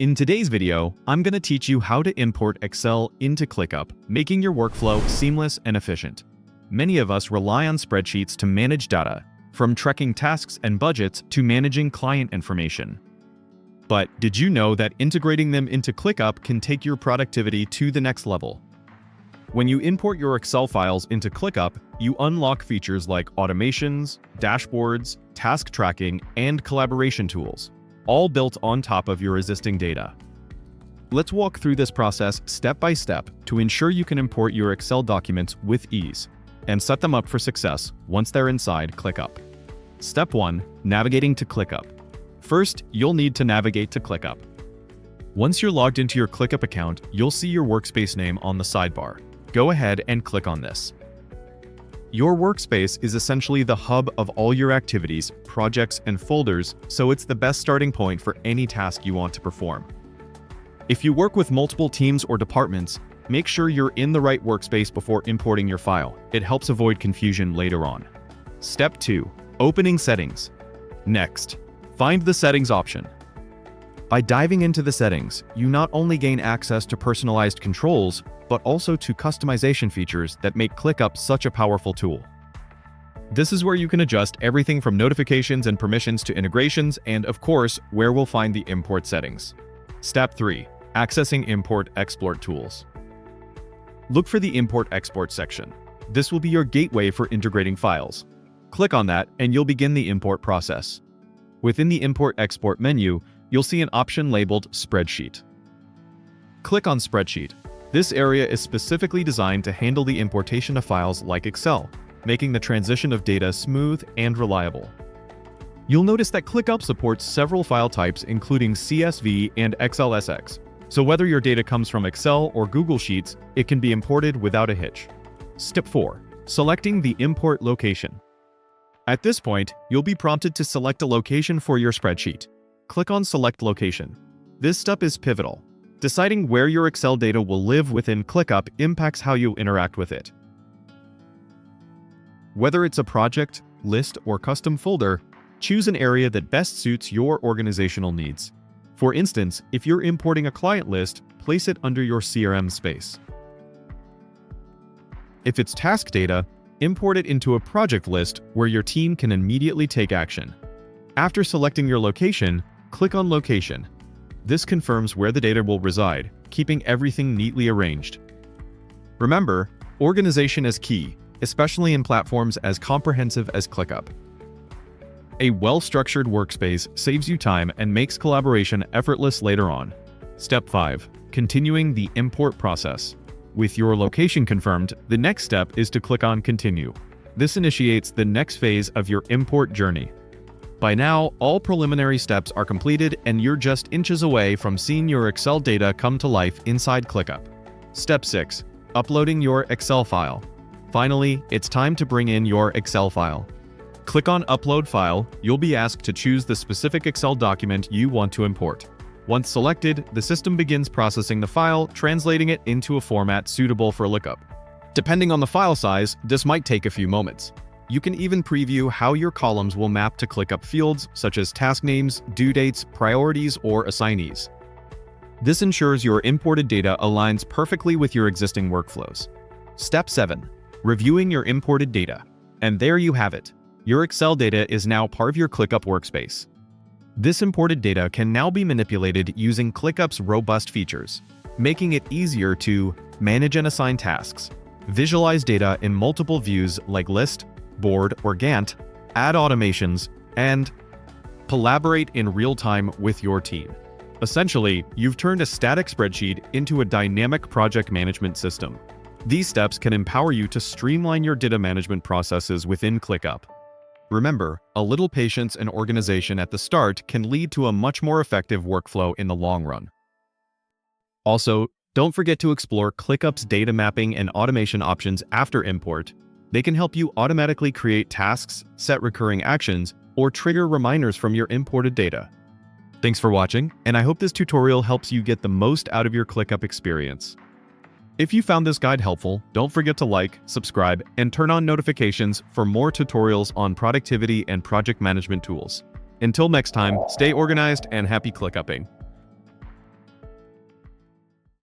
In today's video, I'm going to teach you how to import Excel into ClickUp, making your workflow seamless and efficient. Many of us rely on spreadsheets to manage data, from tracking tasks and budgets to managing client information. But did you know that integrating them into ClickUp can take your productivity to the next level? When you import your Excel files into ClickUp, you unlock features like automations, dashboards, task tracking, and collaboration tools, all built on top of your existing data. Let's walk through this process step by step to ensure you can import your Excel documents with ease and set them up for success once they're inside ClickUp. Step 1. Navigating to ClickUp. First, you'll need to navigate to ClickUp. Once you're logged into your ClickUp account, you'll see your workspace name on the sidebar. Go ahead and click on this. Your workspace is essentially the hub of all your activities, projects, and folders, so it's the best starting point for any task you want to perform. If you work with multiple teams or departments, make sure you're in the right workspace before importing your file. It helps avoid confusion later on. Step 2. Opening settings. Next, find the settings option. By diving into the settings, you not only gain access to personalized controls, but also to customization features that make ClickUp such a powerful tool. This is where you can adjust everything from notifications and permissions to integrations, and of course, where we'll find the import settings. Step 3. Accessing import-export tools. Look for the import-export section. This will be your gateway for integrating files. Click on that and you'll begin the import process. Within the import-export menu, you'll see an option labeled Spreadsheet. Click on Spreadsheet. This area is specifically designed to handle the importation of files like Excel, making the transition of data smooth and reliable. You'll notice that ClickUp supports several file types including CSV and XLSX, so whether your data comes from Excel or Google Sheets, it can be imported without a hitch. Step 4. Selecting the import location. At this point, you'll be prompted to select a location for your spreadsheet. Click on Select Location. This step is pivotal. Deciding where your Excel data will live within ClickUp impacts how you interact with it. Whether it's a project, list, or custom folder, choose an area that best suits your organizational needs. For instance, if you're importing a client list, place it under your CRM space. If it's task data, import it into a project list where your team can immediately take action. After selecting your location, click on Location. This confirms where the data will reside, keeping everything neatly arranged. Remember, organization is key, especially in platforms as comprehensive as ClickUp. A well-structured workspace saves you time and makes collaboration effortless later on. Step 5. Continuing the import process. With your location confirmed, the next step is to click on Continue. This initiates the next phase of your import journey. By now, all preliminary steps are completed and you're just inches away from seeing your Excel data come to life inside ClickUp. Step 6. Uploading your Excel file. Finally, it's time to bring in your Excel file. Click on Upload File. You'll be asked to choose the specific Excel document you want to import. Once selected, the system begins processing the file, translating it into a format suitable for lookup. Depending on the file size, this might take a few moments. You can even preview how your columns will map to ClickUp fields such as task names, due dates, priorities, or assignees. This ensures your imported data aligns perfectly with your existing workflows. Step 7. Reviewing your imported data. And there you have it. Your Excel data is now part of your ClickUp workspace. This imported data can now be manipulated using ClickUp's robust features, making it easier to manage and assign tasks, visualize data in multiple views like List, Board, or Gantt, add automations, and collaborate in real time with your team. Essentially, you've turned a static spreadsheet into a dynamic project management system. These steps can empower you to streamline your data management processes within ClickUp. Remember, a little patience and organization at the start can lead to a much more effective workflow in the long run. Also, don't forget to explore ClickUp's data mapping and automation options after import. They can help you automatically create tasks, set recurring actions, or trigger reminders from your imported data. Thanks for watching, and I hope this tutorial helps you get the most out of your ClickUp experience. If you found this guide helpful, don't forget to like, subscribe, and turn on notifications for more tutorials on productivity and project management tools. Until next time, stay organized and happy ClickUpping.